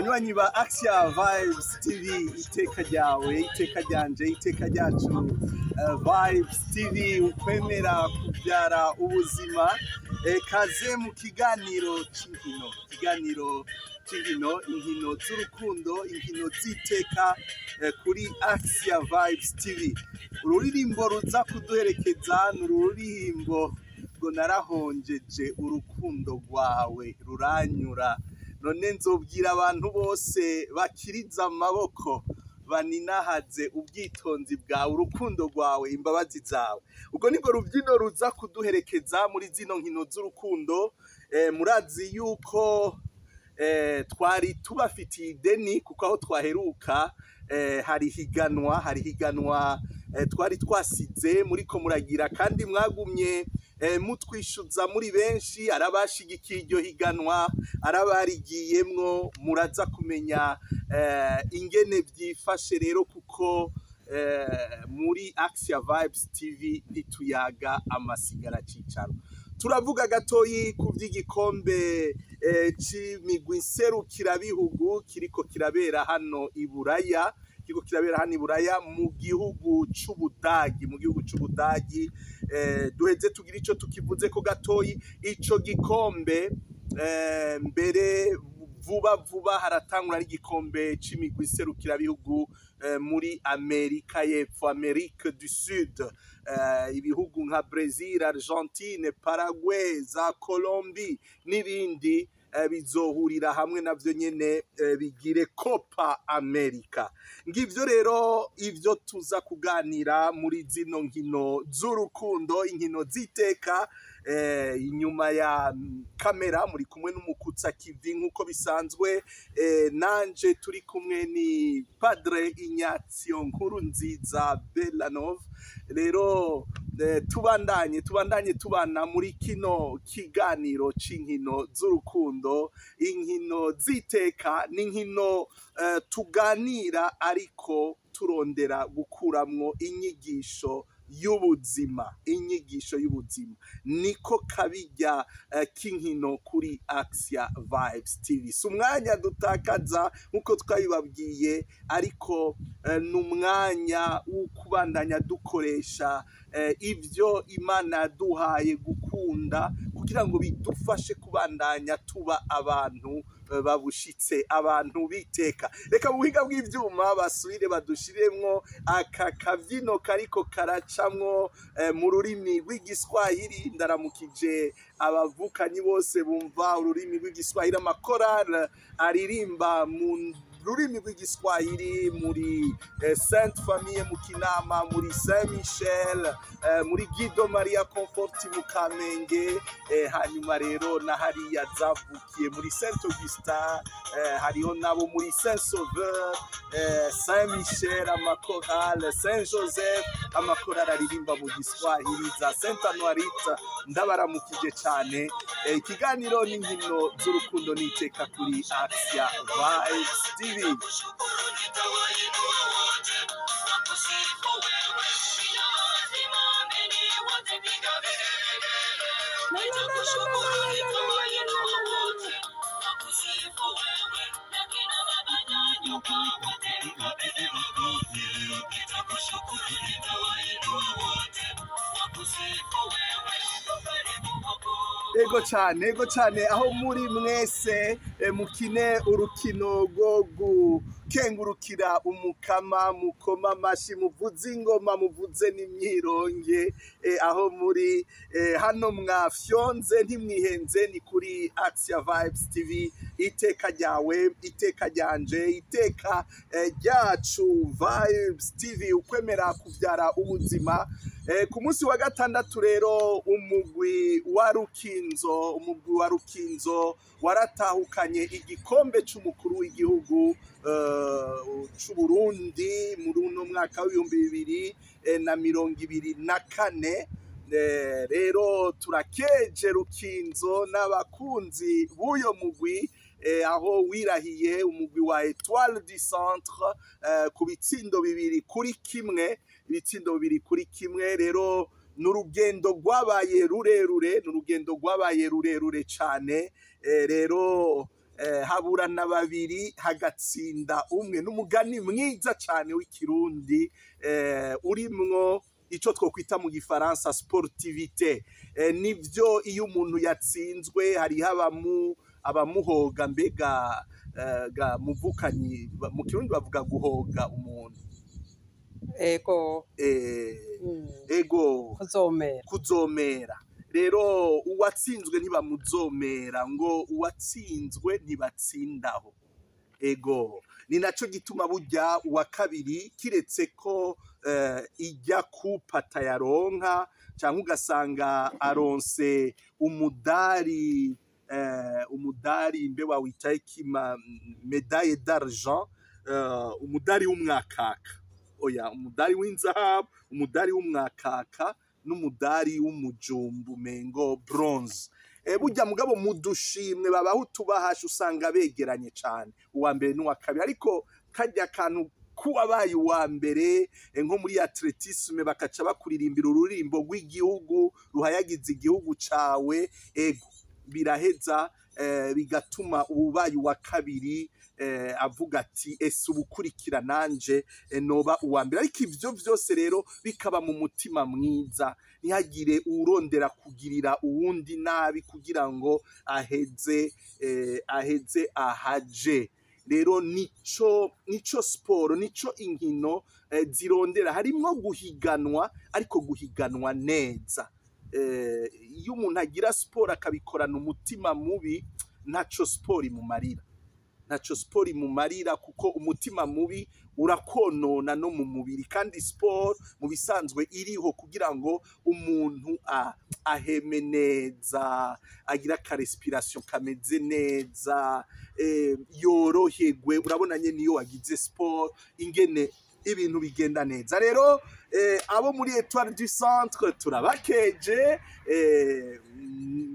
banywanyi ba Axia Vibes TV, iteka ryawe, iteka ryanje, iteka ryacu. Vibes TV, ukwemera kubyara ubuzima. Kaze mu kiganiro c'inkino, inkino z'urukundo, inkino z'iteka kuri Axia Vibes TV. Ururirimbo ruza kuduherekeza n'ururirimbo ngo narahonjeje urukundo rwawe ruranyura, none nzobwira abantu bose bakiriza amaboko baninahaze ubwitonzi bwawe, urukundo rwawe, imbabazi zawe. Ubwo nibwo rubyino ruza kuduherekeza muri zino nkino z'urukundo. Murazi yuko twari tubafitiye ideni kuko aho twaheruka hari higanwa twari twasize muriko muragira, kandi mwagumye mutwishuza muri benshi, arabashigikiye iryo higanwa, arabarigiyemwo. Muraza kumenya ingene vyifashe rero, kuko muri Axia Vibes TV ntituyaga amasigara cicaro. Turavuga gatoyi ku vy'igikombe c'imigwi nserukirabihugu kiriko kirabera hano i Buraya, mu gihugu c'Ubudagi. Duheze tugira ico tukivuze ko gatoyi. Ico gikombe mbere vuba haratangura n'igikombe c'imigwi nserukirabihugu muri Amerika y'Epfo, Amerique du Sud. Ibihugu nka Brazil, Argentine, Paraguay, za Colombie n'ibindi bizohurira hamwe navyo nyene bigire Copa America. Ngivyo rero ivyo tuza kuganira muri zino nkino z'urukundo, inkino z'iteka. Inyuma ya kamera muri kumwe n'umukutsa Kivi nk'uko bisanzwe. Nanje turi kumwe ni Padre Ignazio Nkurunziza Belanov. Rero tubandanye tubana muri kino kiganiro c'inkino z'urukundo, inkino z'iteka, n'inkino tuganira ariko turondera gukuramwo inyigisho y'ubuzima. Niko kabijya k'inkino kuri Axia Vibes TV. Si umwanya dutakaza nkuko twabibabwiye, ariko n'umwanya wo kubandanya dukoresha ivyo Imana yaduhaye gukunda, kugira ngo bidufashe kubandanya tuba abantu babushitse, abantu biteka. Reka mu buhinga bw'ivyuma basubire badushiremwo aka kavyino kariko karacamwo mu rurimi rw'igiswahili. Ndaramukije abavukanyi bose bumva ururimi rw'igiswahili, amakorali aririmba mu rurimi rw'igiswahili muri Sainte Famille mu Kinama, muri Saint Michel, muri Guido Maria Comfort mu Kamenge, hanyuma rero na hariya zavukiye muri Saint Augustin, hariho nabo muri Saint Sauveur, Saint Michel amakorali, Saint Joseph amakorali aririmba mu giswahili, za Saint Anuarite. Ndabaramukije cyane. Ikiganiro n'inkino z'urukundo n'iteka kuri Axia Vibes TV. Ego cyane aho muri mwese mukine urukino rwo gukengurukira umukama, mukoma amashi, muvuze ingoma, muvuze n'imyironge. Aho muri hano mwafyonze ntimwihenze, ni kuri Axia Vibes TV. Iteka ryawe, iteka ryanje, iteka ryacu. Vibes TV, ukwemera kubyara ubuzima. Ku munsi wa gatandatu rero umugwi wa Rukinzo waratahukanye igikombe c'umukuru w'igihugu c'u Burundi muri uno mwaka w'2024. Rero turakeje Rukinzo n'abakunzi b'uyo mugwi, aho wirahiye umugwi wa Etoile du Centre ku bitsindo bibiri kuri kimwe. Rero n'urugendo rwabaye rurerure cyane. Rero haburana babiri hagatsinda umwe. N'umugani mwiza cyane w'ikirundi urimwo ico twokwita mu gifaransa sportivité. Nivyo iyo umuntu yatsinzwe hari abamuhoga, mbega muvukanyi mu kirundi bavuga guhoga umuntu. Ego. Ego kuzomera. Rero uwatsinzwe ntibamuzomera, ngo uwatsinzwe ntibatsindaho. Ego ni naco gituma burya uwa kabiri kiretse ko ijya kupata yaronka cyangwa ugasanga aronse umudari mbe wawitaye kima medaille d'argent, umudari w'umwakaka, oya umudari w'inzahabu, umudari w'umwakaka n'umudari w'umujumbu mengo bronze. Burya mugabo mudushimwe babaho utubahasha usanga begeranye cyane uwa mbere n'uwa kabiri, ariko kajya kantu kuwabaye uwa mbere nko muri atletisme bakaca bakuririmbira ururimbo rw'igihugu ruhayagiza igihugu cawe, ego biraheza bigatuma ubaye uwa kabiri avuga ati ese ubukurikira nanje noba uwa mbere. Ariko ivyo vyose rero bikaba mu mutima mwiza, ntihagire urondera kugirira uwundi nabi kugira ngo aheze ahaje. Rero nico sport, nico inkino zirondera, harimwo guhiganwa, ariko guhiganwa neza. Iyo umuntu agira sport akabikorana umutima mubi, ntaco sport imumarira, ntaco sport imumarira, kuko umutima mubi urakonona no mu mubiri. Kandi sport mu bisanzwe iriho kugira ngo umuntu aheme neza, agira ka respiration kameze neza, yoroherwe. Urabona nyene iyo wagize sport ingene ibintu bigenda neza. Rero abo muri Etoile du Centre turabakeje,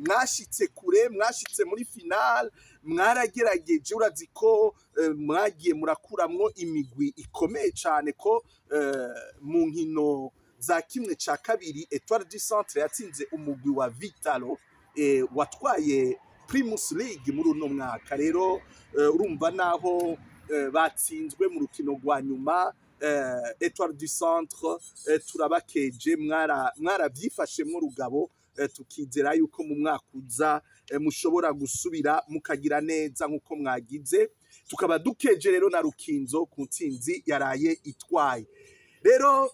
mwashitse kure, mwashitse muri finale, mwaragerageje. Urazi ko mwagiye murakuramwo imigwi ikomeye cyane, ko mu nkino za kimwe ca kabiri Etoile du Centre yatsinze umugwi wa Vitalo watwaye Primus League muri uno mwaka. Rero urumva naho batsinzwe mu rukino rwa nyuma, Etoile du Centre turabakeje, mwaravyifashemwo rugabo. Tukizera yuko mu mwaka uza mushobora gusubira mukagira neza nkuko mwagize. Tukaba dukeje rero na Rukinzo ku ntsinzi yaraye itwaye. Rero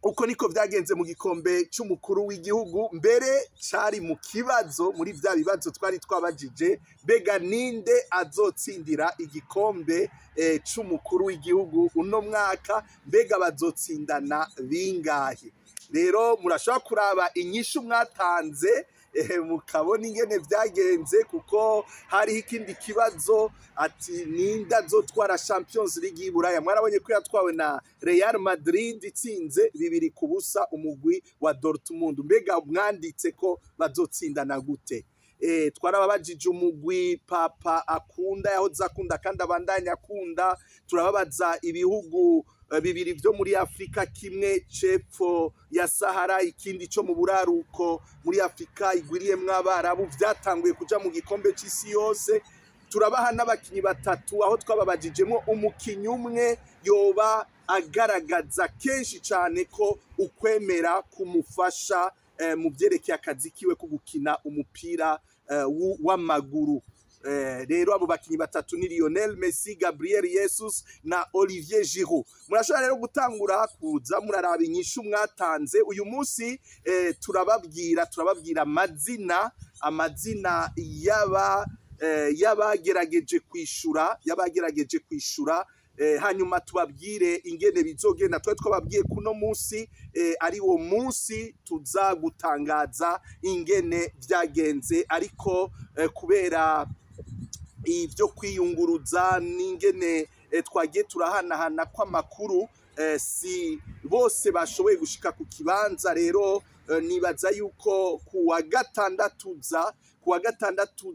uko niko vyagenze mu gikombe c'umukuru w'igihugu. Mbere cari mu kibazo, muri vya bibazo twari twabajije, bega ninde azotsindira igikombe c'umukuru w'igihugu uno mwaka, mbega bazotsindana bingahe? Rero murashobora kuraba inyishu mwatanze mukabona ingene vyagenze, kuko hariho ikindi kibazo ati ninde azotwara Champions League y'Iburaya. Mwarabonye ko yatwawe na Real Madrid itsinze 2-0 umugwi wa Dortmund. Mbega mwanditse ko bazotsindana gute? Twarababajije umugwi Papa akunda, yahoze akunda kandi abandanya akunda. Turababaza ibihugu bibiri vyo muri Afrika, kimwe cepfo ya Sahara, ikindi co mu buraruko muri Afrika igwiriyemwo Abarabu, vyatanguye kuja mu gikombe c'isi yose. Turabaha n'abakinyi batatu, aho twababajijemwo umukinyi umwe yoba agaragaza kenshi cane ko ukwemera kumufasha mu vyerekeye akazi kiwe ko gukina umupira w'amaguru. Rero abo bakinyi batatu ni Lionel Messi, Gabriel Jesus na Olivier Giroud. Murashobora rero gutangura kuza muraraba inyishu mwatanze. Uyu munsi turababwira amazina y'abagerageje kwishura, hanyuma tubabwire ingene bizogenda. Twari twababwiye kuno munsi ari wo munsi tuza gutangaza ingene vyagenze, ariko kubera ivyo kwiyunguruza n'ingene twagiye turahanahana kw'amakuru, si bose bashoboye gushika ku kibanza. Rero nibaza yuko kuwa gatandatu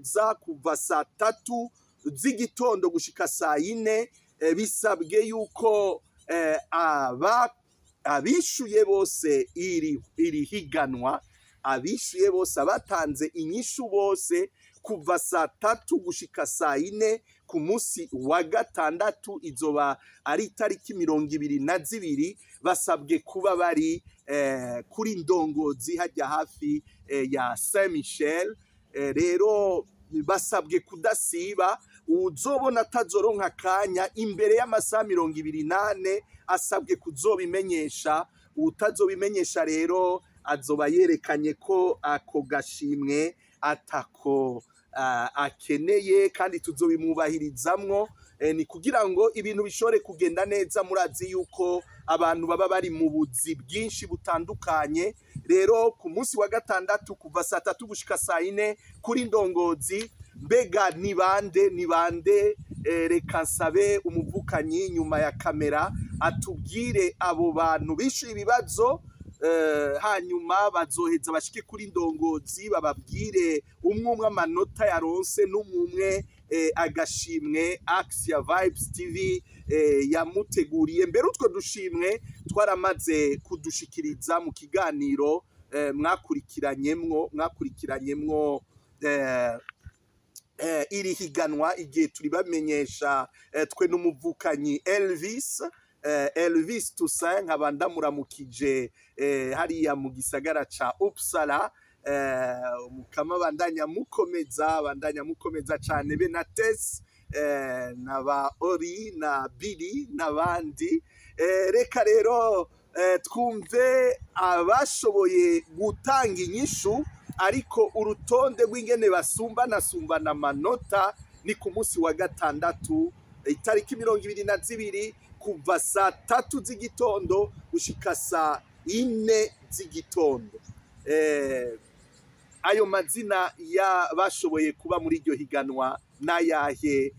za kuva saa 3 z'igitondo gushika saa 4 bisabwe yuko abishuye bose iri higanwa, abishuye bose, abatanze inyishu bose kuva saa 3 gushika saa 4 ku munsi wa gatandatu izoba ari itariki 22 basabwe kuba bari kuri Ndongozi hajya hafi ya Saint Michel. Rero basabwe kudasiba, uzobona atazoronka kanya imbere y'amasaha 28 asabwe kuzobimenyesha. Utazobimenyesha rero azoba yerekanye ko ako gashimwe atako akeneye, kandi tuzobimubahirizamwo. Ni kugira ngo ibintu bishore kugenda neza. Murazi yuko abantu baba bari mu buzi bwinshi butandukanye. Rero ku munsi wa gatandatu kuva saa 3 gushika saa 4 kuri Ndongozi, mbega nibande reka nsabe umuvukanyi nyuma ya kamera atubwire abo bantu bishyuye ibibazo, hanyuma bazoheza bashike kuri Ndongozi bababwire umwe amanota yaronse n'umwe agashimwe Axia Vibes TV yamuteguriye. Mbere utwo dushimwe twaramaze kudushikiriza mu kiganiro mwakurikiranyemwo iri higanwa igihe turi bamenyesha twe n'umuvukanyi Elvis Toussaint, nkaba ndamuramukije hariya mu gisagara ca Uppsala. Mukama bandanya mukomeza cyane be na Tess na ba Ori na Billy n'abandi. Reka rero twumve abashoboye gutanga inyishu, ariko urutonde rw'ingene basumbana amanota ni ku munsi wa gatandatu itariki 22 kuva saa 3 z'igitondo gushika saa 4 z'igitondo. Ayo mazina y'abashoboye kuba muri iryo higanwa nayahe?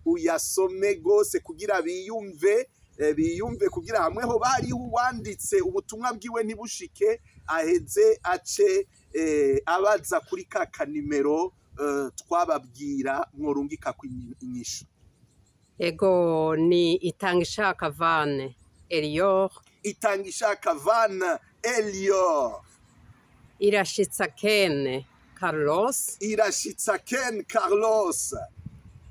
Uyasome gose kugira biyumve kugira hamweho bari uwanditse ubutumwa bwiwe ntibushike aheze ace abaza kuri ka kanimero twababwira mworungika kwinyisho. Ego ni Itangishaka Van Elior. Itangishaka Van Elior. Irashitsa Ken Carlos. Irashitsa Ken Carlos.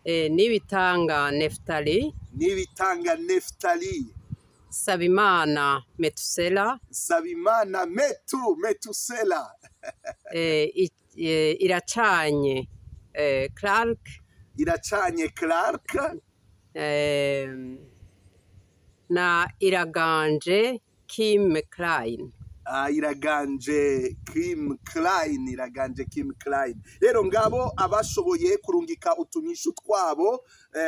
Nibitanga Neftali. Nibitanga Neftali. Sabimana Metusela. Sabimana Metusela. Iracanye Clark. Iracanye Clark. Na Iraganje Kim Klein. Iraganje Kim Klein. Rero ngabo abashoboye kurungika utunyishu twabo,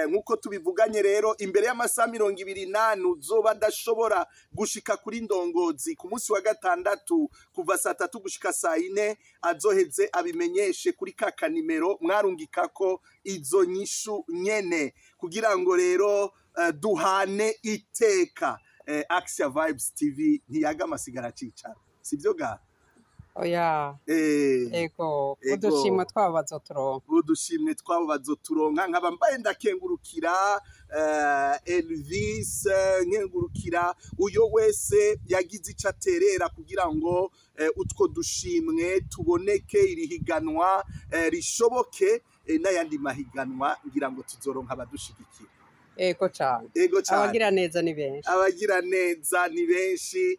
nkuko tubivuganye rero imbere y'amasaha 28 uzoba dashobora gushika kuri Ndongozi ku munsi wa gatandatu kuva saa 3 gushika saa 4 azoheze abimenyeshe kuri ka kanimero mwarungikako izo nyishu nyene, kugira ngo rero duhane iteka. Axia Vibes TV ntiyaga amasigara cicara, sivyo ga? Oya. Ego udushimwe twabo bazoturonka. Nkaba mbaye ndakengurukira Elvis, nkengurukira uyo wese yagize ico aterera kugira ngo utwo dushimwe tuboneke, iri higanwa rishoboke, n'ayandi mahiganwa ngira ngo tuzoronka abadushigikira. Ego cyane. Abagira neza ni benshi.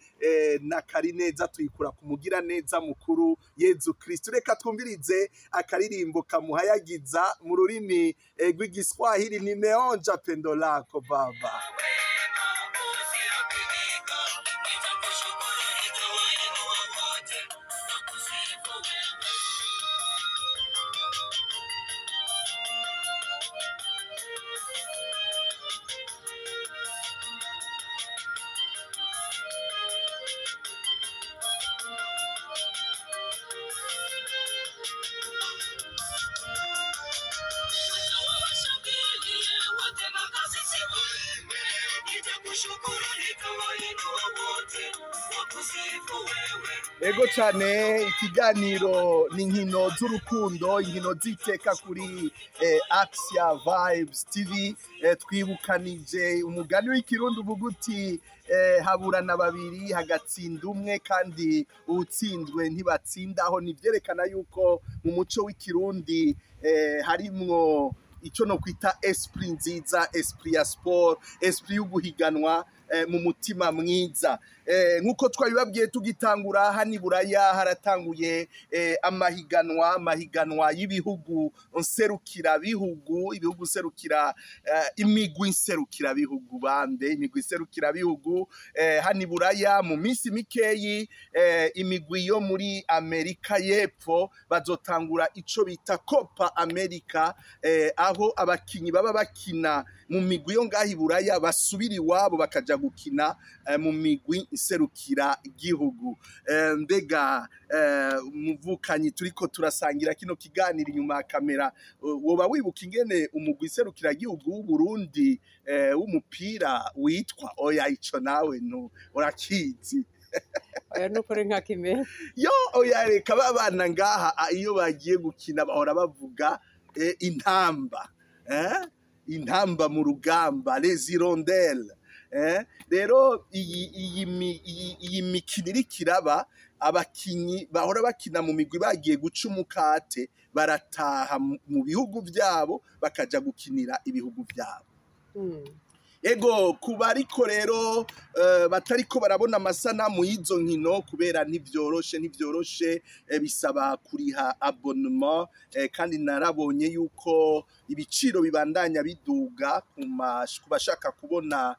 Na kari neza tuyikura ku mugira neza mukuru Yezu Kristo. Reka twumvirize akaririmbo kamuhayagiza mu rurimi rw'igiswahili, nimeonja pendo lako baba. Ego cyane ikiganiro ni inkino z'urukundo, inkino ziteka kuri Axia Vibes TV. Twibukanije umugani w'ikirundi uvuga uti haburana babiri hagatsinda umwe kandi uwutsinzwe ntibatsindaho. Nivyerekana yuko mu muco w'ikirundi harimwo icyo no kwita esprit nziza, esprit ya sport, esprit y'uguhiganwa mu mutima mwiza. Nkuko twabibabwiye tugitangura hano i Buraya haratanguye amahiganwa y'ibihugu nserukira bihugu, ibihugu nserukira imigwi nserukira bihugu bande, imigwi nserukira bihugu hano i Buraya. Mu minsi mikeyi imigwi yo muri Amerika y'Epfo bazotangura ico bita Copa America, aho abakinyi baba bakina mu migwi yo ngaho i Buraya basubira iwabo bakaja gukina mu migwi nserukira igihugu. Mbega muvukanyi turiko turasangira kino kiganiro inyuma ya kamera, woba wibuka ingene umugwi nserukira igihugu w'Uburundi w'umupira witwa? Oya ico nawe urakizi. Oya nukuri nka kimwe. Yo oya reka babana ngaha iyo bagiye gukina bahora bavuga intamba, intamba mu rugamba, les hirondelles. Rero iyi mikino iriko iraba, abakinyi bahora bakina mu migwi bagiye guca umukate barataha mu bihugu vyabo bakaja gukinira ibihugu vyabo. Ego kuba ariko rero batariko barabona amasanamu y'izo nkino kubera ntivyoroshe, bisaba kuriha abonnement, kandi narabonye yuko ibiciro bibandanya biduga ku bashaka kubona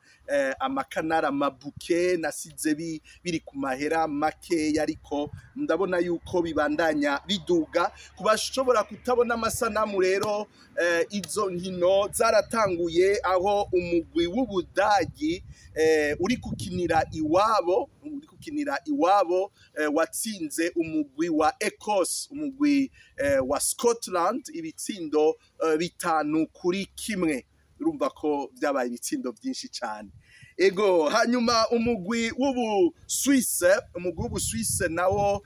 amakanara mabuke nasize biri ku mahera makeya, ariko ndabona yuko bibandanya biduga. Ku bashobora kutabona amasanamu rero, izo nkino zaratanguye aho umugwi w'Ubudagi uri gukinira iwabo watsinze umugwi wa Ecosse, umugwi wa Scotland ibitsindo 5-1. Urumva ko byabaye ibitsindo byinshi cyane. Ego hanyuma umugwi w'Ubusuisse nawo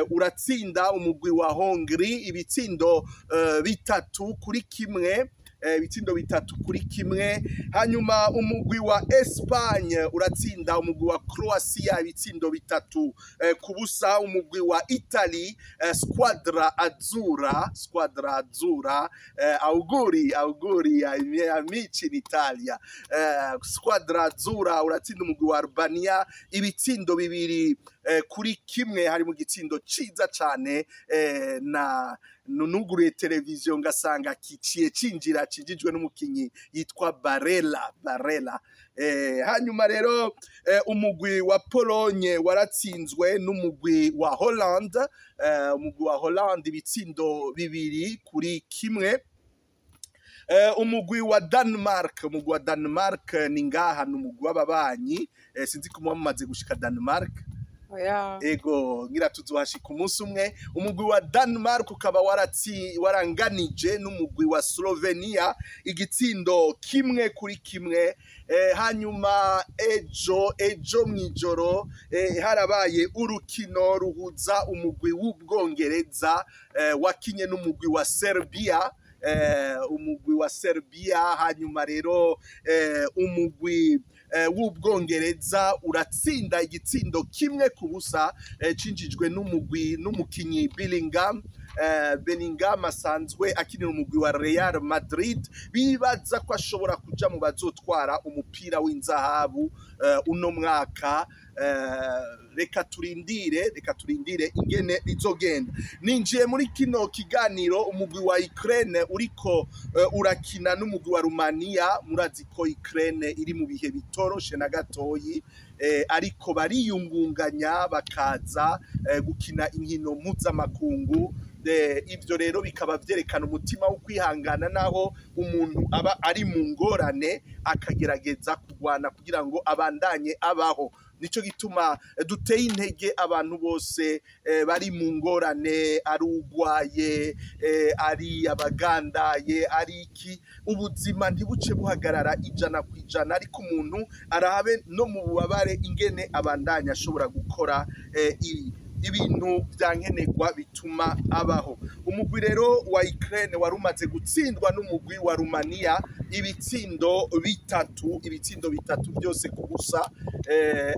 uratsinda umugwi wa Hongrie ibitsindo 3-1. Ibitsindo 3-1. Hanyuma umugwi wa Espagne uratsinda umugwi wa Croatia ibitsindo 3-0. Umugwi wa Italy Squadra Azzurra, auguri amici in Italia, Squadra Azzurra uratsinda umugwi wa Albania ibitsindo 2-1. hari mu gitsindo ciza cane nuguruye televiziyo ngasanga kiciye cinjijwe n'umukinyi yitwa Barella. Hanyuma rero umugwi wa Pologne waratsinzwe n'umugwi wa Holland, umugwi wa Holland ibitsindo 2-1. Umugwi wa Denmark ni ngaha n'umugwi w'ababanyi, sinzi ko mumaze gushika Denmark. Ego ngira tuzohashika umunsi umwe. Umugwi wa Denmark ukaba waranganije n'umugwi wa Slovenia igitsindo 1-1. Hanyuma ejo mwijoro harabaye urukino ruhuza umugwi w'Ubwongereza wakinye n'umugwi wa Serbia, hanyuma rero umugwi w'Ubwongereza uratsinda igitsindo 1-0 cinjijwe n'umukinyi Bellingham asanzwe akinira umugwi wa Real Madrid. Bibaza ko ashobora kuja mu bazotwara umupira w'inzahabu uno mwaka. Reka turindire ingene bizogenda. Ninjiye muri kino kiganiro, umugwi wa Ukraine uriko urakina n'umugwi wa Romania. Murazi ko Ukraine iri mu bihe bitoroshe na gatoyi, ariko bariyungunganya bakaza gukina inkino mpuzamakungu. Ivyo rero bikaba vyerekana umutima wo kwihangana, naho umuntu aba ari mu ngorane akagerageza kurwana kugira ngo abandanye abaho. nico gituma duteye intege abantu bose bari mu ngorane, ari ugwaye, ari abagandaye, ari iki, ubuzima ntibuce buhagarara ijana ku ijana, ariko umuntu arabe no mu bubabare ingene abandanya ashobora gukora ibintu byankenerwa bituma abaho. Umugwi rero wa Ukraine wari umaze gutsindwa n'umugwi wa Rumania ibitsindo bitatu byose ku busa,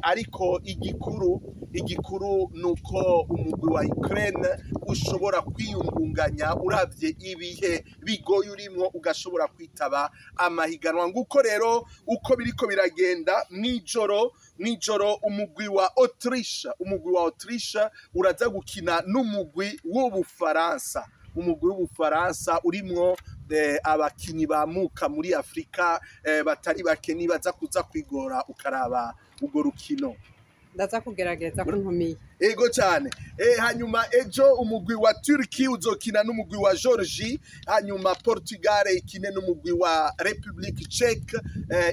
ariko igikuru nuko umugwi wa Ukraine ushobora kwiyungunganya uravye ibihe bigoye urimwo ugashobora kwitaba amahiganwa. Nguko rero uko biriko biragenda mwijoro umugwi wa Autriche uraza gukina n'umugwi w'Ubufaransa. Umugwi w'Ubufaransa urimwo abakinyi bamuka muri Afrika batari bake, nibaza kuza kwigora ukaraba ugo rukino. Ndaza kugerageza ko ntumiye. Ego cyane. Hanyuma ejo umugwi wa Turkey uzokina n'umugwi wa Georgie, hanyuma Portugal ikine n'umugwi wa Republique Czech.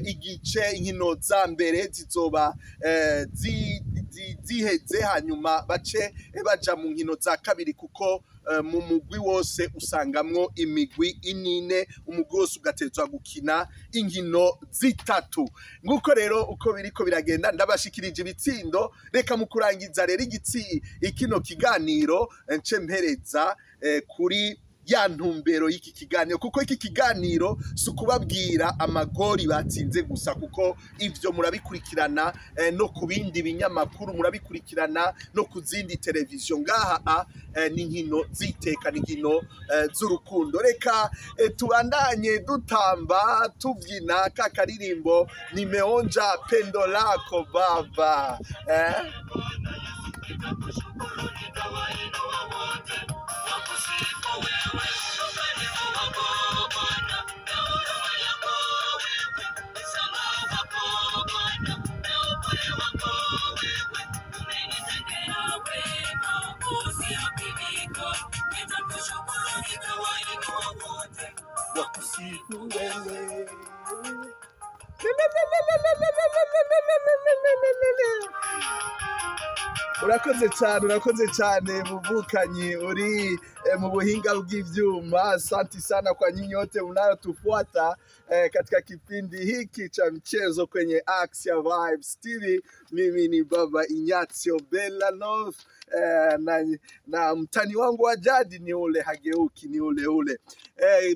Igice inkino za mbere zizoba ziheze, hanyuma bace baja mu nkino za kabiri, kuko mu mugwi wose usangamwo imigwi inine, umugwi wose ugatezwa gukina inkino zitatu. Nguko rero uko biriko biragenda ndabashikirije ibitsindo. Reka mu kurangiza rero ikino kiganiro nce mpereza kuri ya ntumbero y'iki kiganiro, kuko iki kiganiro si ukubabwira amagori batsinze gusa, kuko ivyo murabikurikirana no ku bindi binyamakuru, murabikurikirana no ku zindi televiziyo. Ngaha ni nkino ziteka, ni nkino z'urukundo. Reka tubandanye dutamba tuvyina ka karirimbo nimeonja pendo lako baba, urakoze cyane muvukanyi uri mu buhinga bw'ivyuma. Asante sana kwa nyinyi wote mnayotufuata katika kipindi hiki cha mchezo kwenye Axia Vibes TV. Mimi ni Baba Ignazio Bellanov, na mtani wangu wa jadi ni ule hageuki, ni ule.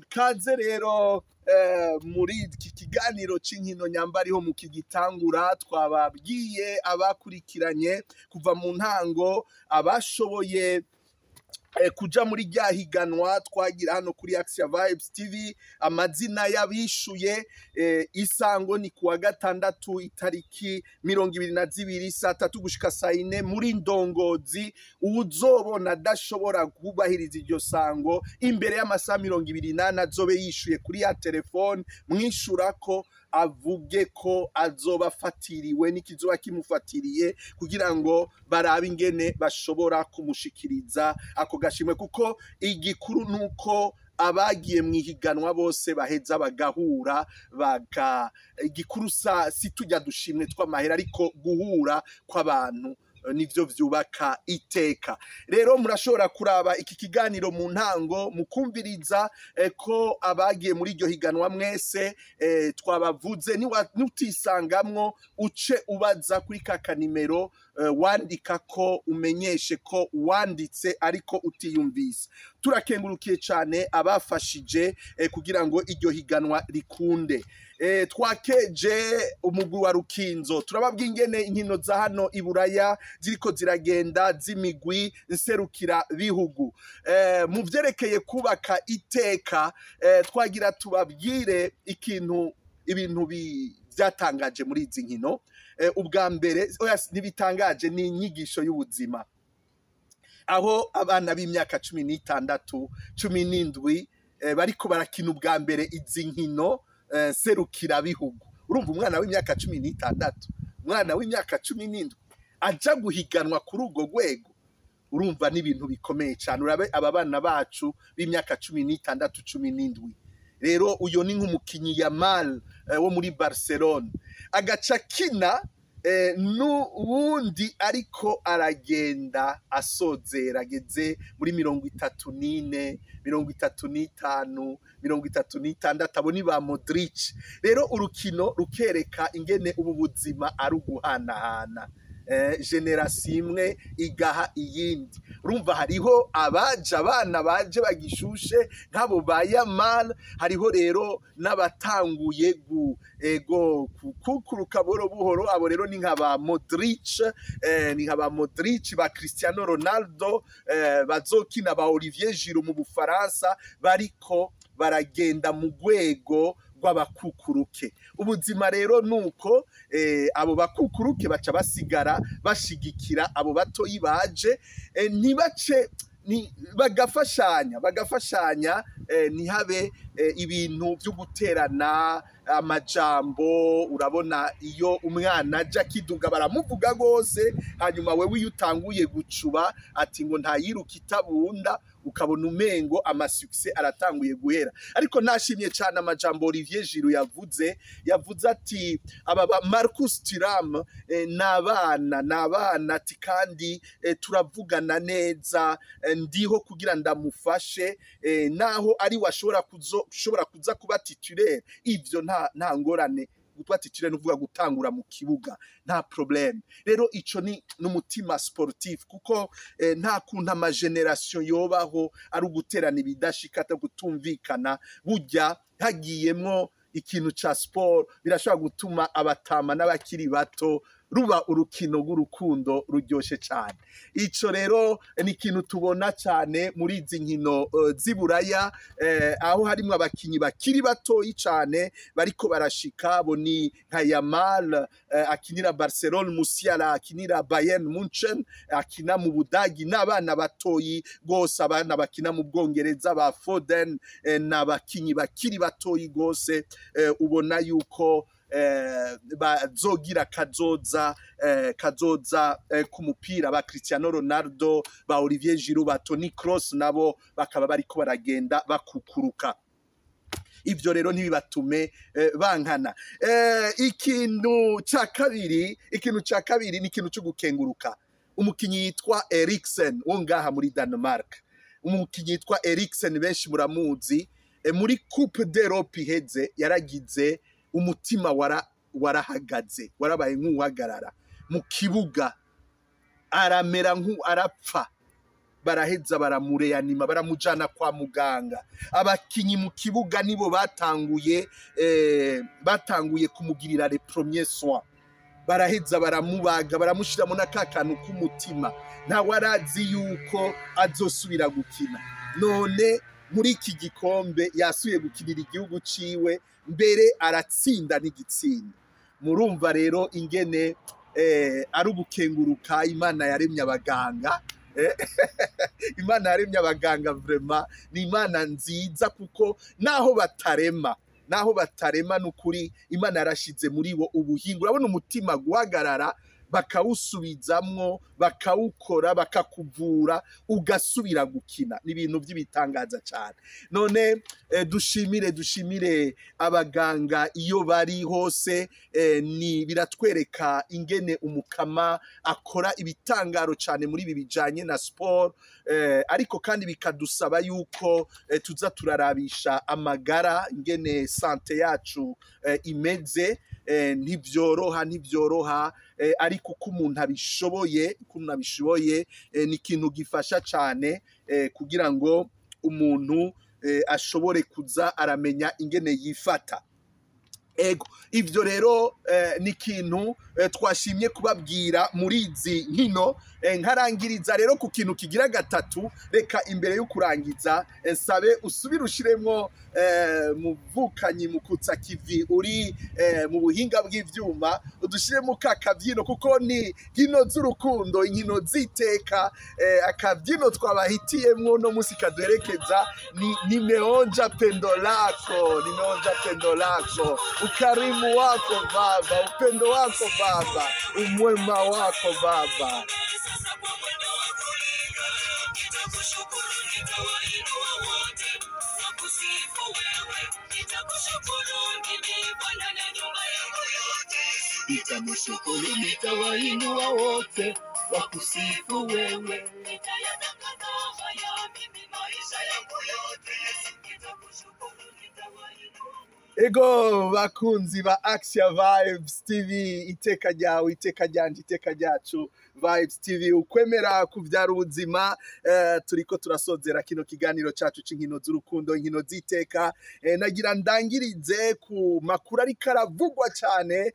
Kaze rero muri iki kiganiro c'inkino nyambariho mu kigitangura twababwiye abakurikiranye kuva mu ntango, abashoboye kuja muri rya higanwa twagira hano kuri Axia Vibes TV. Amazina y'abishuye isango ni kuwa gatandatu itariki 22 saa 3 gushika saa 4 muri Ndongozi. Uzobona adashobora kubahiriza iryo sango imbere y'amasaha 28 azobe yishuye kuri ya telefone, mwishurako avuge ko azoba fatiriwe n'ikizoba kimufatiriye, kugira ngo barabe ingene bashobora kumushikiriza ako gashimwe, kuko igikuru nuko abagiye mwihiganwa bose baheza bagahura igikuru si tujya dushimwe tw'amahera, ariko guhura kw'abantu nivyo vyubaka iteka. Rero murashobora kuraba iki kiganiro mu ntango mukumviriza ko abagiye muri iryo higanwa mwese twabavuze. Nutisangamwo uce ubaza kuri kaka nimero wandika ko umenyeshe ko wanditse ariko utiyumvise. Turakengurukiye cyane abafashije kugira ngo iryo higanwa rikunde. Twakeje umugwi wa Rukinzo, turababwiye ingene inkino za hano iburaya ziriko ziragenda z'imigwi nserukira bihugu. Mu vyerekeye kubaka iteka, twagira tubabwire ibintu byatangaje muri izi nkino. Ubwa mbere ntibitangaje, ni inyigisho y'ubuzima, aho abana b'imyaka 16 17 bariko barakina ubwa mbere izi nkino serukira bihugu. Urumva umwana w'imyaka 16, umwana w'imyaka 17 aja guhiganwa kuri urwo rwego, urumva n'ibintu bikomeye cyane. Urabe aba bana bacu b'imyaka 16 17. Rero uyo ni nk'umukinyi Yamal wo muri Barcelona, agaca kina n'uwundi ariko aragenda asozera ageze muri 34, 35, 36 abo ni ba Modric. Rero urukino rukereka ingene ubu buzima ari uguhanahana, generasiyo imwe igaha iyindi. Urumva hariho abana baje bagishushe nk'abo ba Yamal, hariho rero n'abatanguye kukuruka buhoro buhoro, abo rero ni nk'aba Modric, ba Cristiano Ronaldo, bazokina ba Olivier Giroud mu Bufaransa, bariko baragenda mu rwego rw'abakukuruke. Ubuzima rero nuko abo bakukuruke baca basigara bashigikira abo batoyi baje, ntibace bagafashanya ntihabe ibintu byo guterana amajambo. Urabona iyo umwana aja kiduga baramuvuga gose, hanyuma wewe iyo utanguye gucuba ati ngo ntayiruka itabunda, ukabona umengo amasuccess aratanguye guhera. Ariko nashimye cyane amajambo Olivier Giroud yavuze ati aba Marcus Thuram nabana ati kandi turavugana neza, ndiho kugira ndamufashe, naho ari washobora kuza kuba titulaire, ivyo nta ngorane. Gutwa titulaire nuvuga gutangura mu kibuga, nta problem. Rero ico ni n'umutima sportif, kuko nta kuntu ama generation yobaho ari uguterana ibidashika gutumvikana. Burya hagiyemwo ikintu ca sport birashobora gutuma abatama n'abakiri bato ruba urukino rw'urukundo ruryoshe cyane. Ico rero ni ikintu tubona cyane muri izi nkino z'iburaya, aho harimo abakinyi bakiri batoyi cyane bariko barashika. Bo ni nka Yamal akinira Barcelona, Musiala akinira Bayern Munchen, akina mu Budagi, n'abana batoyi gose, abana bakina mu Bwongereza ba Foden, n'abakinyi bakiri batoyi gose, ubona yuko bazogira kazoza ku mupira. Ba Cristiano Ronaldo, ba Olivier Giroud, ba Toni Kroos nabo bakaba bariko baragenda bakukuruka. Ivyo rero ntibibatume bankana. Ikintu ca kabiri ni ikintu cyo gukenguruka. Umukinyi yitwa Eriksen wo ngaha muri Denmark, umukinyi yitwa Eriksen benshi muramuzi, muri Coupe d'Europe iheze yaragize umutima warahagaze, warabaye nk'uhagarara mu kibuga, aramera nk'arapfa. Baraheza baramureanima, baramujana kwa muganga. Abakinyi mu kibuga nibo batanguye kumugirira les premiers soins. Baraheza baramubaga, baramushiramo n'akakantu k'umutima, ntawe arazi yuko azosubira gukina. None muri iki gikombe yasuye gukinira igihugu ciwe, mbere aratsinda n'igitsinda. Murumva rero ingene ari ugukenguruka Imana yaremye abaganga. Imana yaremye abaganga, vraiment ni Imana nziza, kuko naho batarema n'ukuri Imana yarashize muri bo ubuhinga. Urabona umutima guhagarara, bakawusubizamwo, bakawukora, bakakuvura, ugasubira gukina. Ni ibintu by'ibitangaza cyane. None dushimire abaganga iyo bari hose, ni biratwereka ingene umukama akora ibitangaro cyane muri ibi bijanye na sport, ariko kandi bikadusaba yuko tuza turarabisha amagara, ingene sante yacu imeze. Ntibyoroha, ariko uko umuntu abishoboye ni ikintu gifasha cyane kugira ngo umuntu ashobore kuza aramenya ingene yifata. Ego, ivyo rero ni ikintu twashimye kubabwira muri izi nkino. Nkarangiriza rero ku kintu kigira gatatu. Reka imbere yo kurangiza nsabe usubire ushiremwo muvukanyi mukutsa kivi uri mu buhinga bw'ivyuma, udushiremo kakavyino, kuko ni nkino z'urukundo, inkino ziteka. Akavyino twabahitiyemwo no musi kaduherekeza nimeonja pendo lako, ukarimu wako Baba, upendo wako Baba, umwema wako Baba. Nitakushukuru, nitakushukuru, nitamshukuru, nitawainua wote wakusifu wewe. Ego bakunzi ba Axia Vibes TV, iteka ryawe, iteka ryanje, iteka ryacu Vibes TV, ukwemera kuvyara ubuzima. Turiko turasozera kino kiganiro cacu c'inkino z'urukundo, inkino z'iteka. Nagira ndangirize ku makuru ariko aravugwa cyane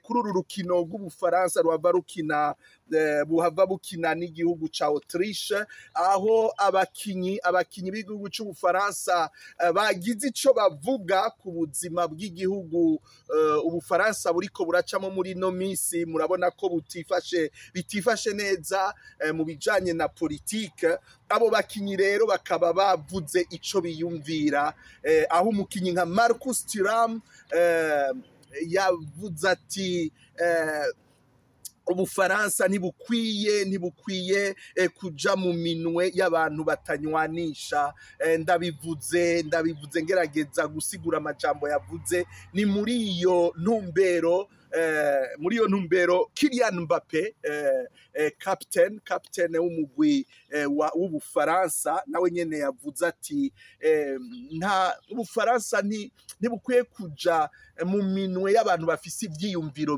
kuri uru rukino rw'Ubufaransa buhava bukina n'igihugu ca Autriche, aho abakinyi b'igihugu c'Ubufaransa bagize ico bavuga ku buzima bw'igihugu Ubufaransa buriko buracamo muri no misi. Murabona ko bitifashe neza mu bijanye na politike. Abo bakinyi rero bakaba bavuze ico biyumvira, aho umukinyi nka Marcus Thuram yavuze ati Ubufaransa ntibukwiye kuja mu minwe y'abantu batanywanisha. Ndabivuze ngerageza gusigura amajambo yavuze. Ni muri iyo ntumbero Kylian Mbappe, captain w'umugwi w'Ubufaransa, nawe nyene yavuze ati Ubufaransa ntibukwiye kuja mu minwe y'abantu bafise ivyiyumviro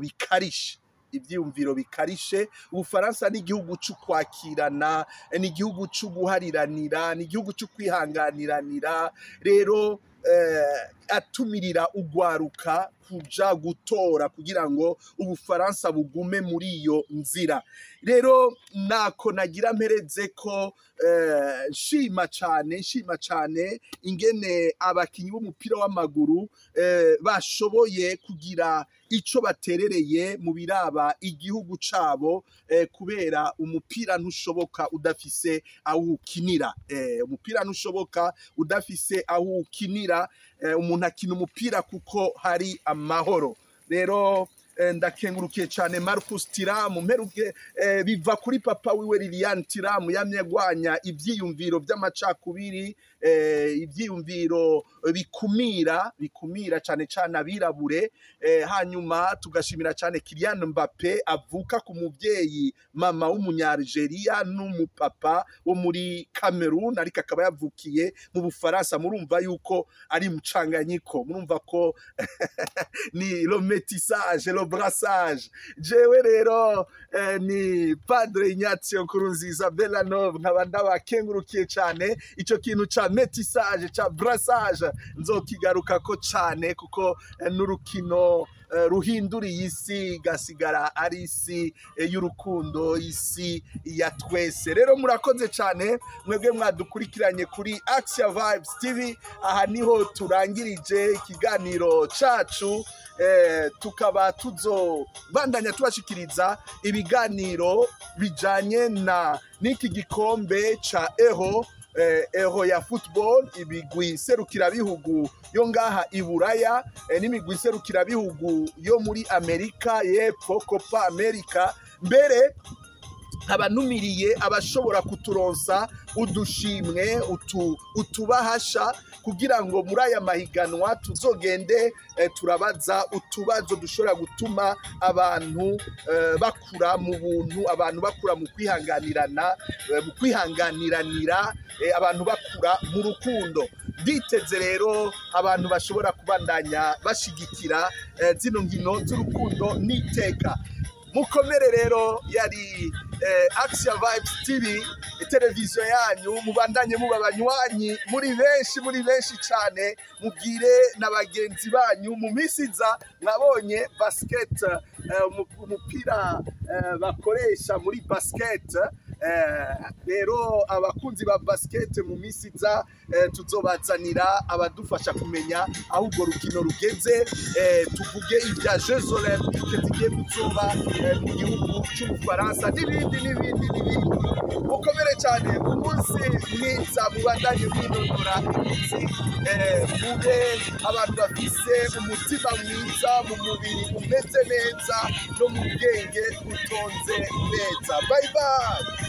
bikarishe. Ubufaransa ni igihugu cyo kwakirana, ni igihugu cyo guhariranira, ni igihugu cyo kwihanganiranira. Rero atumirira ugwaruka kuja gutora kugira ngo Ubufaransa bugume muri iyo nzira. Rero nako nagira mpereze ko nshima cyane ingene abakinyi b'umupira w'amaguru bashoboye kugira ico baterereye mu biraba igihugu cabo, kubera umupira ntushoboka udafise aho ukinira. Umupira ntushoboka udafise aho ukinira. Umuntu akina umupira kuko hari amahoro. Rero ndakengurukiye cyane Marcus Thuram, mperuke biva kuri papa wiwe Liliane Thuram, yamye agwanya ivyiyumviro by'amacakubiri, ivyiyumviro bikumira cyane abirabure. Hanyuma tugashimira cyane Kylian Mbappe, avuka ku muvyeyi mama w'umunyalgeria n'umupapa wo muri Cameroon, ariko akaba yavukiye mu Bufaransa. Murumva yuko ari mucanganyiko, murumva ko ni le métissage, le brassage. Jewe rero ni Padre Ignazio Nkurunziza Belanov, nkaba ndabakengurukiye cyane. Ico kintu ca métissage, ca brassage nzokigaruka ko cyane, kuko n'urukino ruhinduriye isi gasigara ari isi y'urukundo, isi ya twese. Rero murakoze cyane mwebwe mwadukurikiranye kuri Axia Vibes TV. Aha niho turangirije ikiganiro cacu. Tukaba tuzobandanya tubashikiriza ibiganiro bijanye n'iki gikombe ca Euro ya football, imigwi serukirabihugu yo ngaha i Buraya n'imigwi serukirabihugu yo muri Amerika y'Epfo, Copa America. Mbere abanumiriye abashobora kuturonsa udushimwe, utubahasha, kugira ngo muri aya mahiganwa tuzogende turabaza utubazo dushobora gutuma abantu bakura mu buntu, abantu bakura mu kwihanganiranira, abantu bakura mu rukundo. Nditeze rero abantu bashobora kubandanya bashigikira zino nkino z'urukundo n'iteka. Mukomere rero, yari Axia Vibes TV, televiziyo yanyu. Mubandanye muba banywanyi, muri benshi cyane. Mubwire na bagenzi banyu. Mu misiza mwabonye basket, umupira bakoresha muri basket. Rero abakunzi ba basket mu misiza tuzobazanira abadufasha kumenya aho urwo rukino rugeze. Tuvuge ibya Jeux Olympiques zigiye kuzoba mu gihugu cy'Ubufaransa n'ibindi. Mukomere cyane, umunsi mwiza, mubandanye mwinonora imitsi, mube abantu bafise umutima mwiza, mu mubiri umeze neza, no mu bwenge utonze neza. Bye bye.